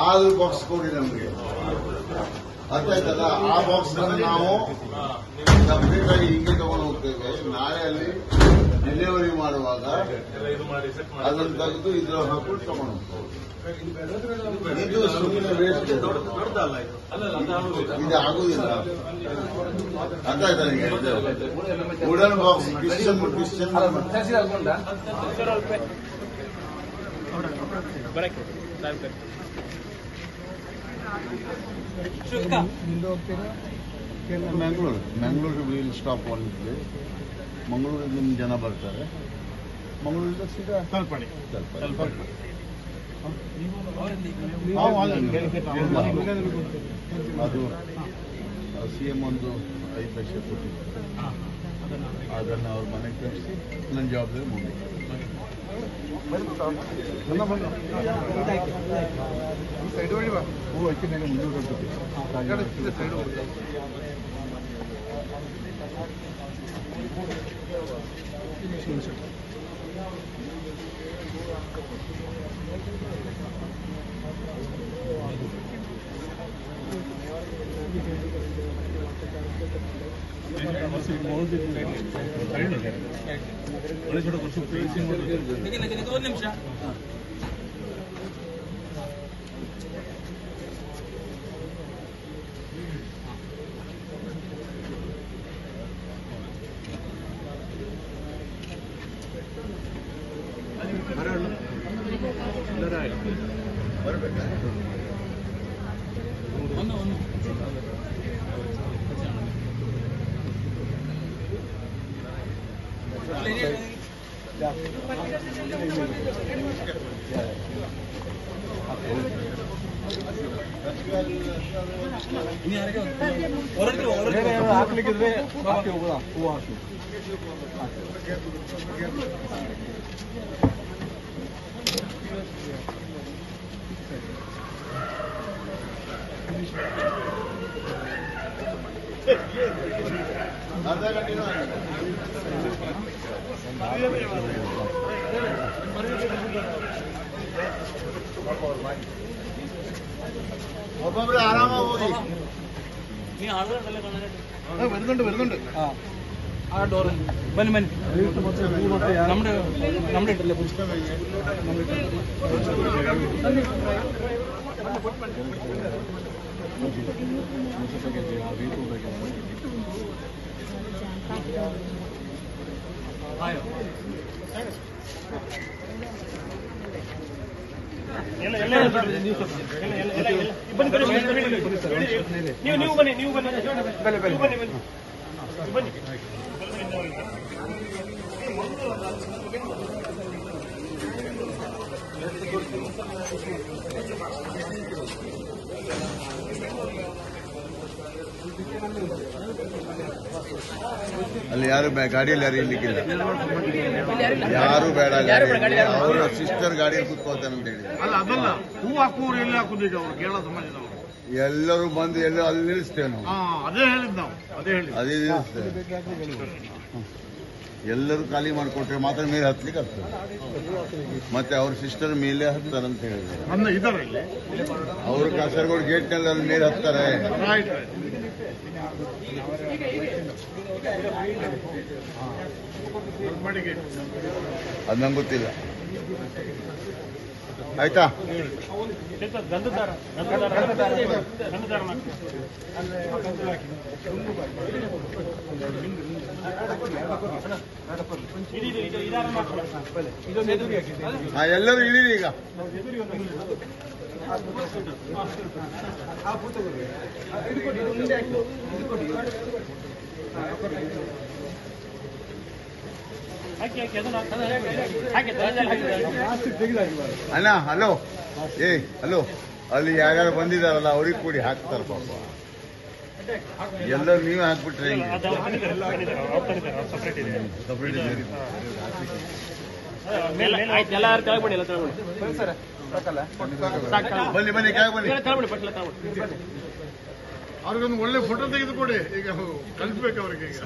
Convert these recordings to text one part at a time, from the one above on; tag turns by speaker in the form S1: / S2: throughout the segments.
S1: ಆದ್ರೂ ಬಾಕ್ಸ್ ಕೊಡಿ ನಮಗೆ, ಅರ್ಥ ಆಯ್ತಲ್ಲ? ಆ ಬಾಕ್ಸ್ ನಾವು ಸಪ್ರೇಟ್ ಆಗಿ ಹಿಂಗೆ ತಗೊಂಡು ಹೋಗ್ತೇವೆ. ನಾಳೆ ಅಲ್ಲಿ ಡೆಲಿವರಿ ಮಾಡುವಾಗ ಅದನ್ನು ತೆಗೆದು ಇದ್ರ ಹಾಕೊಂಡು ತಗೊಂಡು ಹೋಗ್ತೇವೆ. ಇದು ಸುಮ್ಮನೆ ವೇಸ್ಟ್, ಇದು ಆಗುದಿಲ್ಲ. ಅರ್ಥ ಆಯ್ತಾ ನಿಮಗೆ? Wooden box Christian Mangaluru will stop one place. ಮಂಗಳೂರಿನ ಜನ ಬರ್ತಾರೆ, ಮಂಗಳೂರಿಂದ ಸೀದಾ ತಲುಪಣಿ. ಅದು ಸಿಎಂ ಒಂದು 5 ಲಕ್ಷ ಕೊಟ್ಟಿದ್ದಾರೆ, ಅದನ್ನು ಅವ್ರ ಮನೆಗೆ ಕಳಿಸಿ ನನ್ನ ಜವಾಬ್ದಾರಿ ಮುಂದೆ. ಹೂ ಹಚ್ಚಿ ಮೇಲೆ ಮುಂದೆ ಒಂದು ನಿಮಿಷ. ಹಾಕ್ಲಿಕ್ಕಿದ್ರೆ ಬಾಕಿ ಹೋಗೋದಾ? ಹೂವು ಹಾಕಿ ಒಬ್ಬೊಬ್ಬರು ಆರಾಮಾಗಿ ಹೋಗಿ. വരുന്നുണ്ട്. ആ ഡോറ് ബന്നി നമ്മുടെ ഇട്ടല്ലേ ನೀವು ಬನ್ನಿ. ಅಲ್ಲಿ ಯಾರು ಗಾಡಿಯಲ್ಲಿ ಯಾರು ಇರ್ಲಿಕ್ಕಿಲ್ಲ, ಯಾರು ಬೇಡ. ಅವರ ಸಿಸ್ಟರ್ ಗಾಡಿಯಲ್ಲಿ ಕೂತ್ಕೊಳ್ತಾನೆ ಅಂತ ಹೇಳಿ
S2: ಅಲ್ಲ, ಅದಲ್ಲ. ಹೂ ಹಾಕುವವರು ಎಲ್ಲಿ ಹಾಕುದು ಈಗ? ಅವರು ಕೇರಳ ಸಮಾಜದವರು
S1: ಎಲ್ಲರೂ ಬಂದು ಎಲ್ಲೋ ಅಲ್ಲಿ ನಿಲ್ಲಿಸ್ತೇವೆ ನಾವು.
S2: ಅದೇ ಹೇಳಿದ್ ನಾವು, ಅದೇ
S1: ನಿಲ್ಲಿಸ್ತೇವೆ. ಎಲ್ಲರೂ ಖಾಲಿ ಮಾಡಿಕೊಟ್ರೆ ಮಾತ್ರ ಮೇಲೆ ಹತ್ಲಿಕ್ಕೆ ಆಗ್ತದೆ. ಮತ್ತೆ ಅವ್ರ ಸಿಸ್ಟರ್ ಮೇಲೆ ಹತ್ತಾರಂತ ಹೇಳಿದ್ರು. ಅವರು ಕಾಸರಗೋಡು ಗೇಟ್ನಲ್ಲಿ ಅಲ್ಲಿ ಮೇಲೆ ಹತ್ತಾರೆ. ಅದು ನಂಗೆ ಗೊತ್ತಿಲ್ಲ. ಆಯ್ತಾ? ಎಲ್ಲರೂ ಇಳೀರಿ ಈಗ. ಅಣ್ಣ ಹಲೋ, ಹಲೋ, ಅಲ್ಲಿ ಯಾರ್ಯಾರು ಬಂದಿದಾರಲ್ಲ ಅವ್ರಿಗೆ ಕೂಡಿ ಹಾಕ್ತಾರ ಪಾಪ. ಎಲ್ಲರೂ ನೀವೇ ಹಾಕ್ಬಿಟ್ರೆ ಬನ್ನಿ ಕೆಳಗೆ ಬನ್ನಿ.
S2: ಅವ್ರಿಗೊಂದು ಒಳ್ಳೆ ಫೋಟೋ ತೆಗೆದುಕೊಡಿ, ಈಗ ಕಳಿಸ್ಬೇಕು ಅವ್ರಿಗೆ. ಈಗ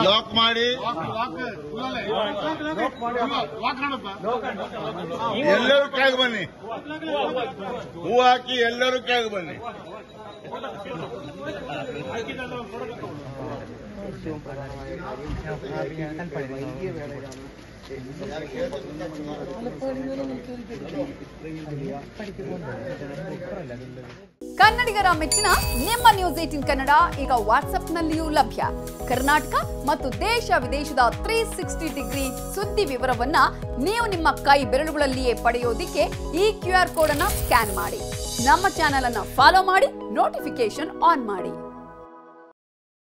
S1: ಲಾಕ್ ಮಾಡಿ ಎಲ್ಲರೂ ಕೆಳಗೆ ಬನ್ನಿ, ಹೂ ಹಾಕಿ ಎಲ್ಲರೂ ಕೆಳಗೆ ಬನ್ನಿ.
S3: ಕನ್ನಡಿಗರ ಮೆಚ್ಚಿನ ನಿಮ್ಮ ನ್ಯೂಸ್ 18 ಕನ್ನಡ ಈಗ ವಾಟ್ಸ್ಆಪ್ನಲ್ಲಿಯೂ ಲಭ್ಯ. ಕರ್ನಾಟಕ ಮತ್ತು ದೇಶ ವಿದೇಶದ 360 ಡಿಗ್ರಿ ಸುದ್ದಿ ವಿವರವನ್ನ ನೀವು ನಿಮ್ಮ ಕೈ ಬೆರಳುಗಳಲ್ಲಿಯೇ ಪಡೆಯೋದಿಕ್ಕೆ ಈ QR ಕೋಡ್ ಅನ್ನು ಸ್ಕ್ಯಾನ್ ಮಾಡಿ. ನಮ್ಮ ಚಾನೆಲ್ ಅನ್ನು ಫಾಲೋ ಮಾಡಿ, ನೋಟಿಫಿಕೇಶನ್ ಆನ್ ಮಾಡಿ.